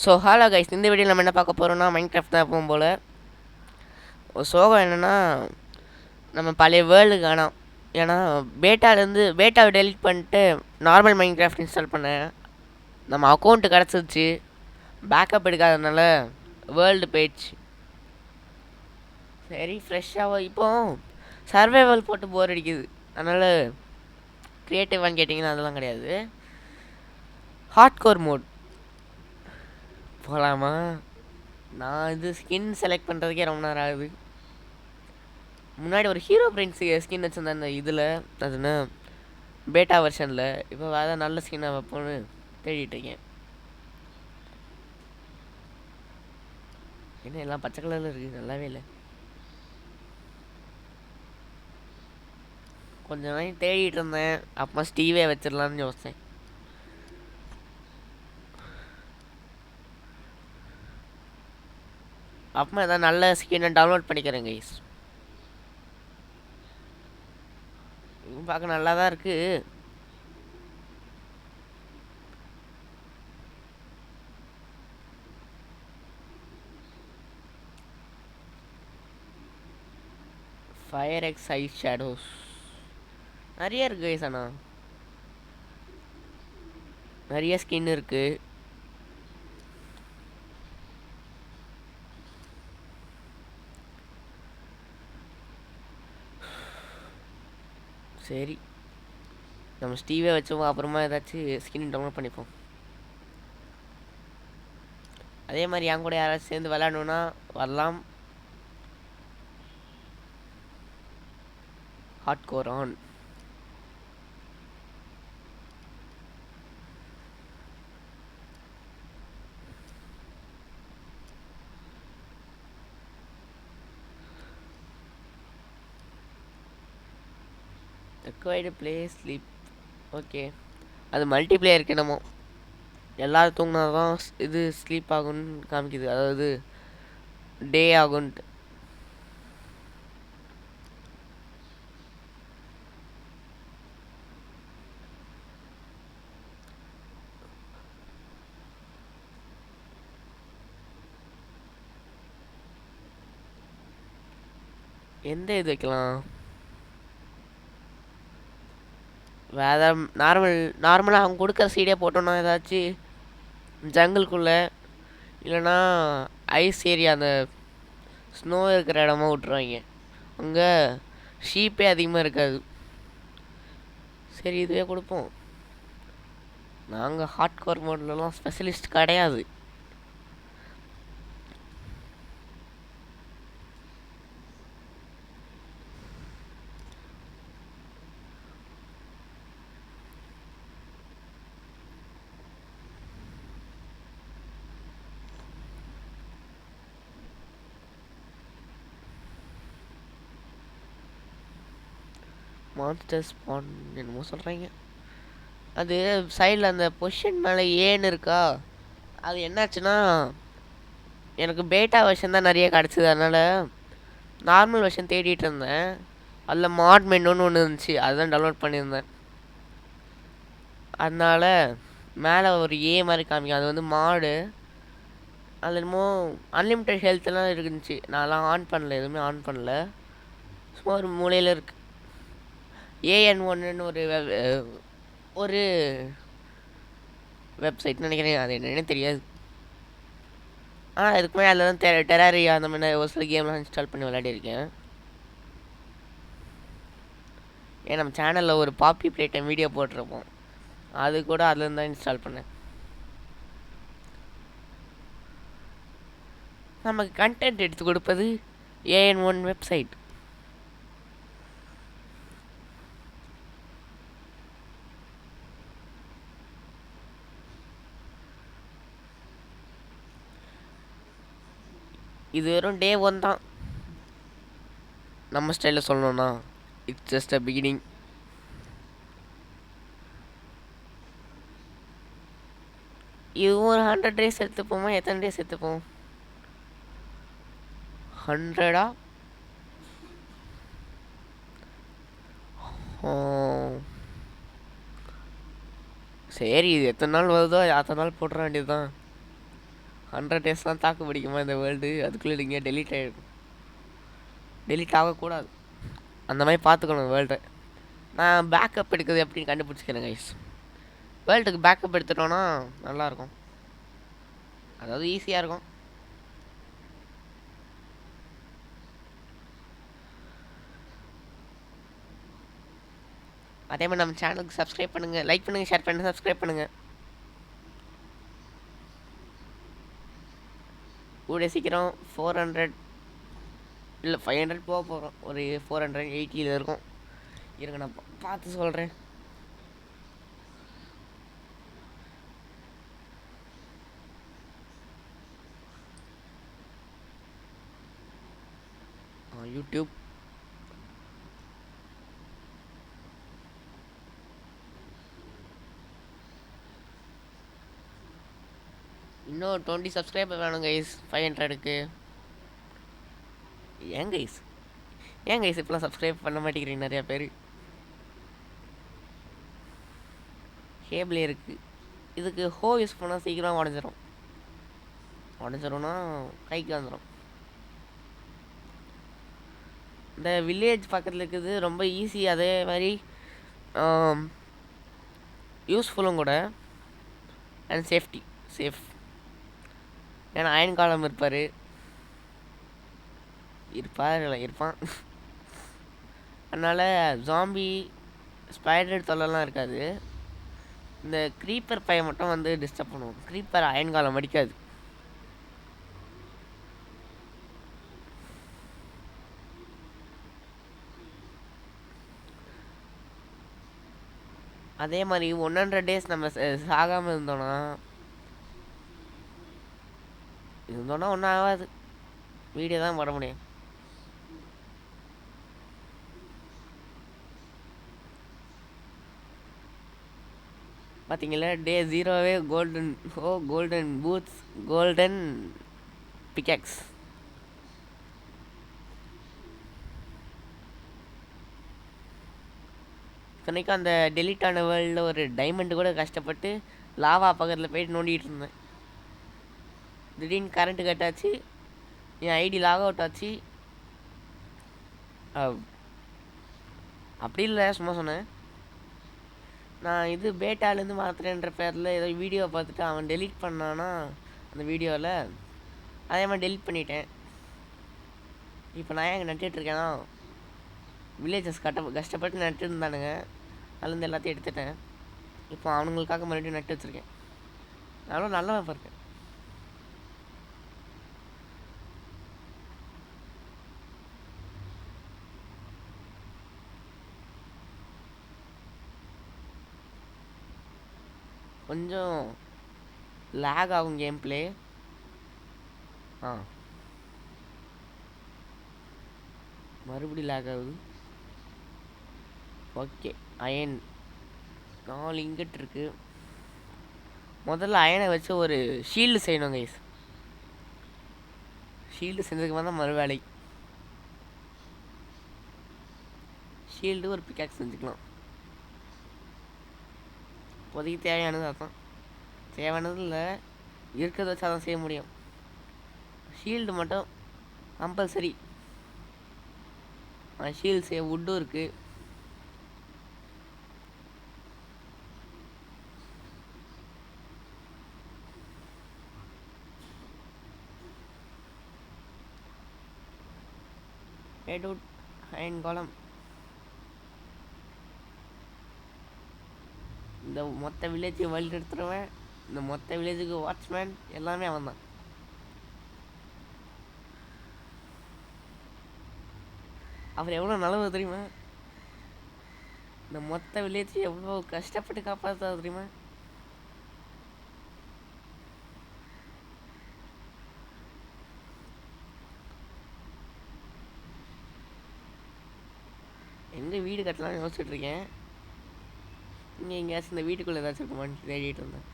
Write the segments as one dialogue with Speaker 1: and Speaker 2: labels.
Speaker 1: So hello guys, இந்த video நம்ம என்ன பார்க்க போகிறோம்னா மைன்கிராஃப்ட் தான் எப்பவும் போல். ஒரு சோகம் என்னென்னா, நம்ம பழைய வேர்ல்டு காணோம். ஏன்னா பேட்டாவை டெலிட் பண்ணிட்டு நார்மல் மைன்கிராஃப்ட் இன்ஸ்டால் பண்ணேன். நம்ம அக்கௌண்ட்டு கிடச்சிருச்சு, பேக்கப் எடுக்காததுனால வேர்ல்டு போயிடுச்சு. சரி ஃப்ரெஷ்ஷாக இப்போ சர்வைவல் போட்டு போர் அடிக்குது. அதனால் க்ரியேட்டிவான்னு கேட்டிங்கன்னா அதெல்லாம் கிடையாது. ஹார்ட்கோர் மோட் போகலாமா? நான் இது ஸ்கின் செலக்ட் பண்ணுறதுக்கே ரொம்ப நேரம் ஆகுது. முன்னாடி ஒரு ஹீரோ பிரின்ஸ் ஸ்கின் வச்சுருந்தேன் அந்த இதில், அதுன்னா பேட்டா வெர்ஷனில். இப்போ வேறு நல்ல ஸ்கின்னாக வைப்போன்னு தேடிட்டு இருக்கேன். என்ன எல்லாம் பச்சை கலரில் இருக்குது, நல்லாவே இல்லை. கொஞ்ச நாள் தேடிட்டு இருந்தேன், அப்போ ஸ்டீவே வச்சிடலான்னு யோசித்தேன். அப்போ எதாவது நல்ல ஸ்கின்னை டவுன்லோட் பண்ணிக்கிறேன் கைஸ். பார்க்க நல்லா தான் இருக்குது. ஃபயர் எக்ஸ் ஐ ஷேடோஸ் நிறைய இருக்குது கைஸ். ஆனால் நிறைய ஸ்கின் இருக்குது. சரி, நம்ம ஸ்டீவே வச்சோம், அப்புறமா ஏதாச்சும் ஸ்கின் டவுன்லோட் பண்ணிப்போம். அதே மாதிரி என் கூட யாராச்சும் சேர்ந்து விளையாடணுன்னா வரலாம். Hardcore on. Required play sleep. Okay, அது மல்டிப்ளேயருக்கு நம்ம எல்லோரும் தூங்கினா தான் இது ஸ்லீப் ஆகும்னு காமிக்குது, அதாவது டே ஆகுன்ட்டு. எந்த இது வைக்கலாம்? வேறு நார்மலாக அவங்க கொடுக்குற சீடே போட்டோன்னா ஏதாச்சும் ஜங்கிள்குள்ளே இல்லைன்னா ஐஸ் ஏரியா, அந்த ஸ்னோ இருக்கிற இடமா விட்ருவாங்க. அங்கே ஷீப்பே அதிகமாக இருக்காது. சரி, இதுவே கொடுப்போம். நாங்கள் ஹார்ட்கோர் மோட்லலாம் ஸ்பெஷலிஸ்ட் கிடையாது. மான்ஸ்டர் ஸ்பான் என்னமோ சொல்கிறாங்க. அது சைடில் அந்த பொசிஷன் மேலே ஏன்னு இருக்கா, அது என்னாச்சுன்னா எனக்கு பேட்டா வெர்ஷன் தான் நிறைய கிடச்சிது. அதனால் நார்மல் வெர்ஷன் தேடிட்டு இருந்தேன். அதில் மாட் மெனுன்னு ஒன்று இருந்துச்சு, அதுதான் டவுன்லோட் பண்ணியிருந்தேன். அதனால் மேலே ஒரு ஏ மாதிரி காமிக்கும், அது வந்து மாடு. அது என்னமோ அன்லிமிட்டட் ஹெல்த்லாம் இருந்துச்சு. நான்லாம் ஆன் பண்ணல, எதுவுமே ஆன் பண்ணல. சும்மா ஒரு மூலையில் இருக்குது. AN1ன்னு ஒரு வெப்சைட்னு நினைக்கிறேன், அது என்னன்னு தெரியாது. ஆனால் இதுக்குமே அதில் தான் டெராரியா அந்த மாதிரி ஒரு சில கேம்லாம் இன்ஸ்டால் பண்ணி விளையாடிருக்கேன். ஏன் நம்ம சேனலில் ஒரு பாப்பி பிளே டைம் வீடியோ போட்டிருப்போம், அது கூட அதுலேருந்து தான் இன்ஸ்டால் பண்ணேன். நமக்கு கண்டென்ட் எடுத்து கொடுப்பது AN1 வெப்சைட். இது வெறும் டே 1 தான். நம்ம ஸ்டைலில் சொல்லணும்னா இட்ஸ் ஜஸ்ட் அ பிகினிங். இதுவும் ஒரு 100 டேஸ் எடுத்துப்போமா? எத்தனை டேஸ் எடுத்துப்போம்? 100ஆ? சரி, இது எத்தனை நாள் வருதோ அத்தனை நாள் போட்டுற வேண்டியது தான். 100 டேஸ்லாம் தாக்கு பிடிக்குமா இந்த வேர்ல்டு? அதுக்குள்ளே நீங்கள் டெலீட் ஆகிடும். டெலீட் ஆகக்கூடாது. அந்த மாதிரி பார்த்துக்கணும் வேர்ல்டை. நான் பேக்கப் எடுக்கிறது எப்படின்னு கண்டுபிடிச்சிக்கிறேன் கைஸ். வேர்ல்டுக்கு பேக்கப் எடுத்துட்டோன்னா நல்லாயிருக்கும். அதாவது ஈஸியாக இருக்கும். அதே மாதிரி நம்ம சேனலுக்கு சப்ஸ்கிரைப் பண்ணுங்கள், லைக் பண்ணுங்கள், ஷேர் பண்ணுங்கள், சப்ஸ்கிரைப் பண்ணுங்கள். கூட சீக்கிரம் 400 இல்லை 500 போக போகிறோம். ஒரு 480 இருக்கும். இருங்க நான் பார்த்து சொல்கிறேன். யூடியூப் இன்னும் 20 சப்ஸ்கிரைபர் வேணும் கைஸ் 500க்கு. ஏன் கைஸ் இப்போலாம் சப்ஸ்கிரைப் பண்ண மாட்டேங்கிறீங்க நிறையா பேர். கேபிள் இருக்குது. இதுக்கு ஹோ யூஸ் பண்ணால் சீக்கிரம் உடஞ்சிரும்னா கைக்கு வந்துடும். இந்த வில்லேஜ் பக்கத்தில் இருக்குது, ரொம்ப ஈஸி. அதே மாதிரி யூஸ்ஃபுல்லும் கூட. And safe. ஏன்னா அயன் காலம் இருப்பான். அதனால் ஜாம்பி ஸ்பைடர் தொல்லைலாம் இருக்காது. இந்த க்ரீப்பர் பையன் மட்டும் வந்து டிஸ்டர்ப் பண்ணுவோம். க்ரீப்பர் அயன் காலம் அடிக்காது. அதே மாதிரி 100 டேஸ் நம்ம சாகாமல் இருந்தோன்னா ஒன்றும் ஆகாது. வீடியோ தான் போட முடியும். பார்த்தீங்களா டே 0வே கோல்டன் பூட்ஸ், கோல்டன் பிக்கேக்ஸ். இத்தனைக்கும் அந்த டெலிட் ஆன வேர்ல்டில் ஒரு டைமண்டு கூட கஷ்டப்பட்டு லாவா பக்கத்தில் போயிட்டு நோண்டிகிட்டு இருந்தேன். திடீர்னு கரண்ட்டு கட் ஆச்சு, என் ஐடி லாக் அவுட் ஆச்சு. அப்படி இல்லை, சும்மா சொன்னேன். நான் இது பேட்டாலேருந்து மாற்றுறேன்ற பேரில் ஏதோ வீடியோ பார்த்துட்டு அவன் டெலீட் பண்ணானா அந்த வீடியோவில். அதே மாதிரி டெலீட் பண்ணிட்டேன். இப்போ நான் எங்கே நட்டுட்ருக்கேன்னா வில்லேஜஸ் கஷ்டப்பட்டு நட்டு இருந்தானுங்க. அதுலேருந்து எல்லாத்தையும் எடுத்துட்டேன். இப்போ அவனுங்களுக்காக மறுபடியும் நட்டு வச்சுருக்கேன். நானும் நல்லவன் இருக்கேன். கொஞ்சம் லேக் ஆகும் கேம் பிளே. மறுபடியும் லேக் ஆகுது. ஓகே, அயன் 4 இங்கட் இருக்கு. முதல்ல அயனை வச்சு ஒரு ஷீல்டு செய்யணும் கைஸ். ஷீல்டு செஞ்சதுக்கு தான் மறுவேலை. ஷீல்டு ஒரு பிக்காக்ஸ் செஞ்சுக்கலாம். இப்போதைக்கு தேவையானது அதான். தேவையானது இல்லை, இருக்கிறத வச்சு அதான் செய்ய முடியும். ஷீல்டு மட்டும் கம்பல்சரி. ஷீல்டு செய்ய வுட்டும் இருக்குது. அயன் கோலம். இந்த மொத்த வில்லேஜை வழி எடுத்துருவேன். இந்த மொத்த வில்லேஜுக்கு வாட்ச்மேன் எல்லாமே அவன் தான். அவர் எவ்வளோ நல்லது தெரியுமா? இந்த மொத்த வில்லேஜ் எவ்வளோ கஷ்டப்பட்டு காப்பாற்ற தெரியுமா? எங்கே வீடு கட்டலாம்னு யோசிச்சுட்ருக்கேன். இங்கே எங்கேயாச்சும் இந்த வீட்டுக்குள்ளே ஏதாச்சும் இருக்குமான்னு தேடிட்டு இருந்தேன்.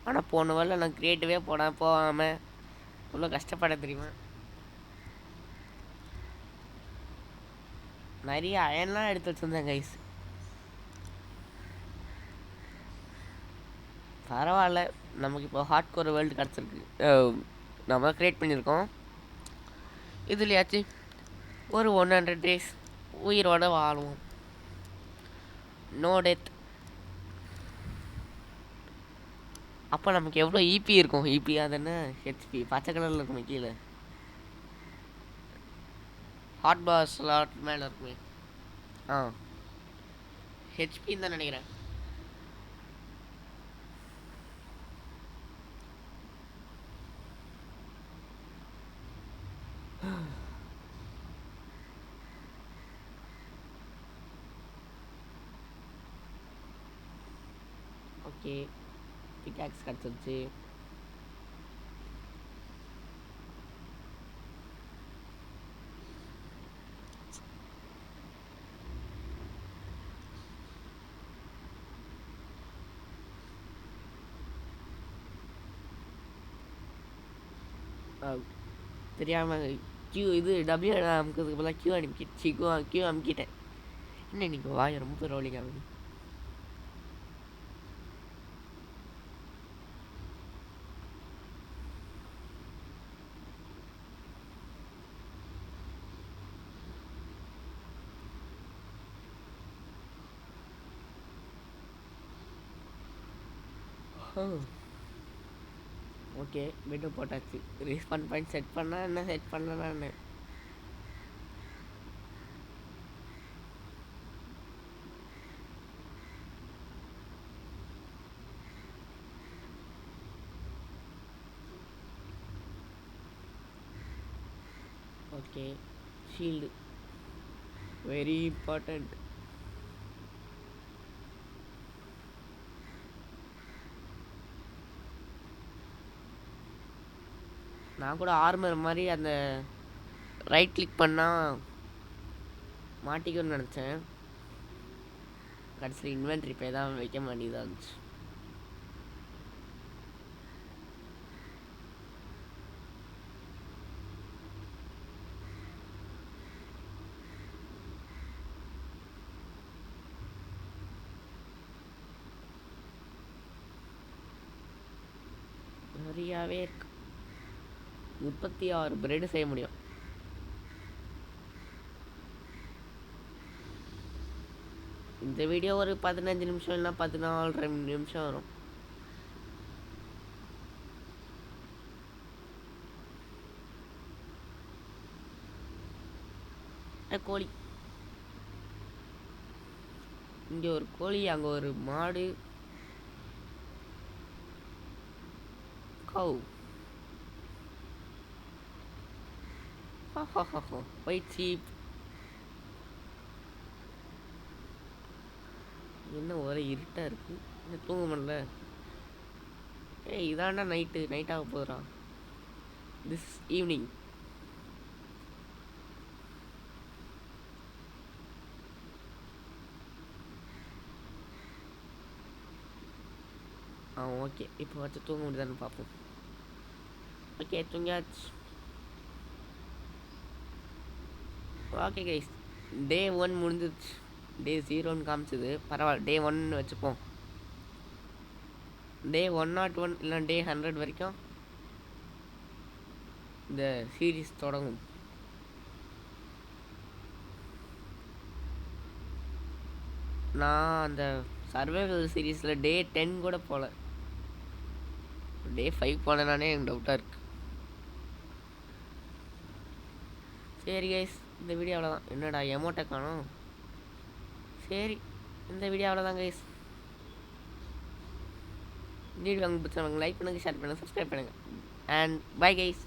Speaker 1: ஆனால் போன வரல நான் கிரியேட்டிவே போகாமல் இவ்வளோ கஷ்டப்பட தெரியுமா? நிறைய அயன்லாம் எடுத்து வச்சுருந்தேன் கைஸ். பரவாயில்ல, நமக்கு இப்போ ஹார்ட் கோர் வேர்ல்டு கிடச்சிருக்கு. நம்ம க்ரியேட் பண்ணியிருக்கோம். இதுலையாச்சு ஒரு 100 days உயிரோட வாழுவோம். No death. அப்போ நமக்கு எவ்வளோ இபி இருக்கும்? இபி அதுன்னு ஹெச்பி பச்சை கலரில் இருக்குமே கீழே. ஹாட் பாஸ் லாட் மேலே இருக்குமே. ஆ, ஹெச்பின்னு தான் நினைக்கிறேன். ஓகே, பிகாக்ஸ் கிடச்சிருச்சு. தெரியாமல் கியூ இது டபிள்யூ அமுக்கிறதுக்கு பதிலாக கியூ அனுப்பிச்சு கியூ அமுக்கிட்டேன். என்ன இன்னைக்கு வாய் ரொம்ப ரோலிங் ஆகுது. ஓகே, பெட்டு போட்டாச்சு. ரீஸ்பான் பாயிண்ட் செட் பண்ணால் என்ன, செட் பண்ணலன்னா என்ன? Okay, shield very important. நான் கூட ஆர்மர் மாதிரி அந்த ரைட் கிளிக் பண்ணால் மாட்டிக்கணும்னு நினச்சேன். கடைசியில் இன்வென்ட்ரி பே தான் வைக்க வேண்டியதாக இருந்துச்சு. நிறையாவே இருக்கு. 36 பிரெட் செய்ய முடியும். இந்த வீடியோ ஒரு 15 நிமிஷம் இல்லைனா 14 நிமிஷம் வரும். கோழி, இங்கே ஒரு கோழி, அங்கே ஒரு மாடு. கவ் ஒயிட் சீப். என்ன ஒரே இருட்டாக இருக்கு, தூங்க முடியல. ஏய், இதாண்டா நைட் ஆக போதுடா. This evening. ஓகே, இப்போ வச்சு தூங்க முடியுதான்னு பார்ப்போம். ஓகே, தூங்கியாச்சு. ஓகே கைஸ், டே 1 முடிஞ்சிருச்சு. டே 0ன்னு காமிச்சது, பரவாயில்ல, டே 1 வச்சுப்போம். டே 101 இல்லை டே 100 வரைக்கும் இந்த சீரீஸ் தொடங்கும். நான் அந்த சர்வைவல் சீரீஸில் டே 10 கூட போகல. டே 5 போனேனானே எனக்கு டவுட்டாக இருக்குது. சரி கைஸ், இந்த வீடியோ அவ்வளோதான். என்னடா எமோட்டை காணோம். சரி, இந்த வீடியோ அவ்வளோதான் கைஸ். இந்த வீடியோ உங்களுக்கு பிடிச்சவங்க லைக் பண்ணுங்கள், ஷேர் பண்ணுங்கள், சப்ஸ்கிரைப் பண்ணுங்கள். And bye guys.